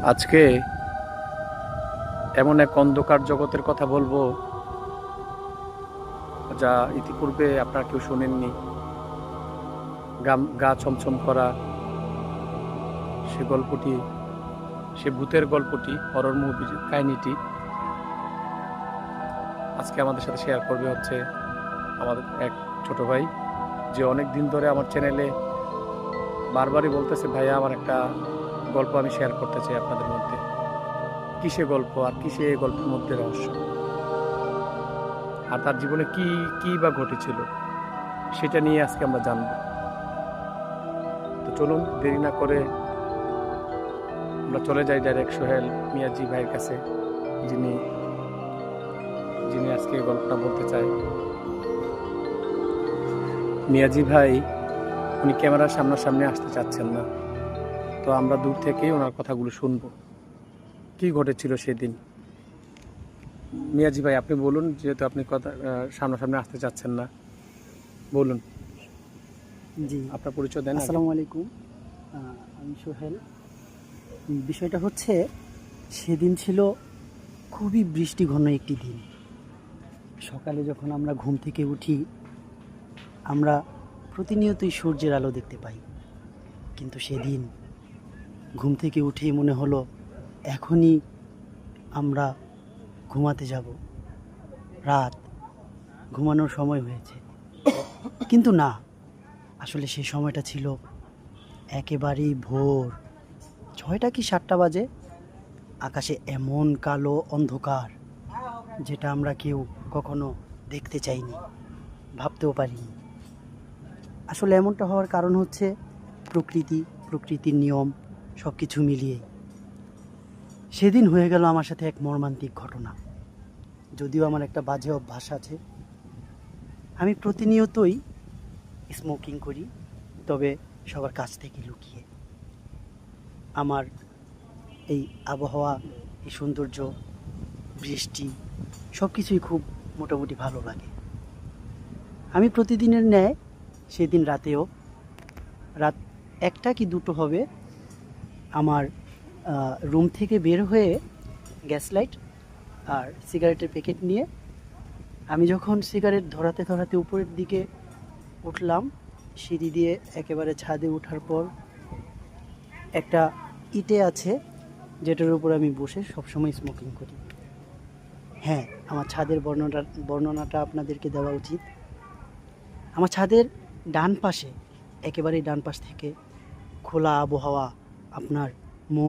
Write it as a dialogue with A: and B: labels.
A: আজকে এমন এক অন্ধকার জগতের কথা বলবো যা ইতিপূর্বে আপনারা কেউ শোনেননি। গা ছমছম করা সে গল্পটি, সে ভূতের গল্পটি, হরর মুভি কাহিনীটি আজকে আমাদের সাথে শেয়ার করবে হচ্ছে আমাদের এক ছোট ভাই, যে অনেক দিন ধরে আমার চ্যানেলে বারবারই বলতেছে, ভাইয়া আমার একটা গল্প আমি শেয়ার করতে চাই আপনাদের মধ্যে। কিসে গল্প আর কিসে এই গল্পের মধ্যে রহস্য, আর তার জীবনে কি কি বা ঘটেছিল সেটা নিয়ে আজকে আমরা জানবো। তো চলুন দেরি না করে আমরা চলে যাই ডাইরেক্ট সোহেল মিয়াজি ভাইয়ের কাছে, যিনি যিনি আজকে এই গল্পটা বলতে চায়। মিয়াজি ভাই উনি ক্যামেরার সামনাসামনি আসতে চাচ্ছেন না, তো আমরা দূর থেকেই ওনার কথাগুলো শুনবো। কি ঘটেছিল সেদিন? মিয়াজি ভাই আপনি বলুন, যেহেতু আপনি কথা সামনাসামনি আসতে চাচ্ছেন না, বলুন,
B: জি,
A: আপনার পরিচয় দেন আগে।
B: আসসালামু আলাইকুম। আমি সোহেল। বিষয়টা হচ্ছে, সেদিন ছিল খুবই বৃষ্টিঘন একটি দিন। সকালে যখন আমরা ঘুম থেকে উঠি, আমরা প্রতিনিয়তই সূর্যের আলো দেখতে পাই, কিন্তু সেদিন ঘুম থেকে উঠেই মনে হলো এখনই আমরা ঘুমাতে যাব, রাত, ঘুমানোর সময় হয়েছে। কিন্তু না, আসলে সেই সময়টা ছিল একেবারেই ভোর 6টা কি 7টা বাজে। আকাশে এমন কালো অন্ধকার, যেটা আমরা কেউ কখনো দেখতে চাইনি, ভাবতেও পারিনি। আসলে এমনটা হওয়ার কারণ হচ্ছে প্রকৃতির নিয়ম সব কিছু মিলিয়ে সেদিন হয়ে গেল আমার সাথে এক মর্মান্তিক ঘটনা। যদিও আমার একটা বাজে অভ্যাস আছে, আমি প্রতিনিয়তই স্মোকিং করি, তবে সবার কাছ থেকে লুকিয়ে। আমার এই আবহাওয়া, এই সৌন্দর্য, বৃষ্টি সব কিছুই খুব মোটামুটি ভালো লাগে। আমি প্রতিদিনের ন্যায় সেদিন রাতেও, রাত 1টা কি 2টো হবে, আমার রুম থেকে বের হয়ে গ্যাস লাইট আর সিগারেটের প্যাকেট নিয়ে আমি যখন সিগারেট ধরাতে ধরাতে উপরের দিকে উঠলাম, সিঁড়ি দিয়ে একেবারে ছাদে ওঠার পর একটা ইটে আছে, যেটার উপর আমি বসে সবসময় স্মোকিং করি। হ্যাঁ, আমার ছাদের বর্ণনাটা আপনাদেরকে দেওয়া উচিত। আমার ছাদের ডান পাশে, একেবারেই ডান পাশ থেকে খোলা আবহাওয়া, আপনার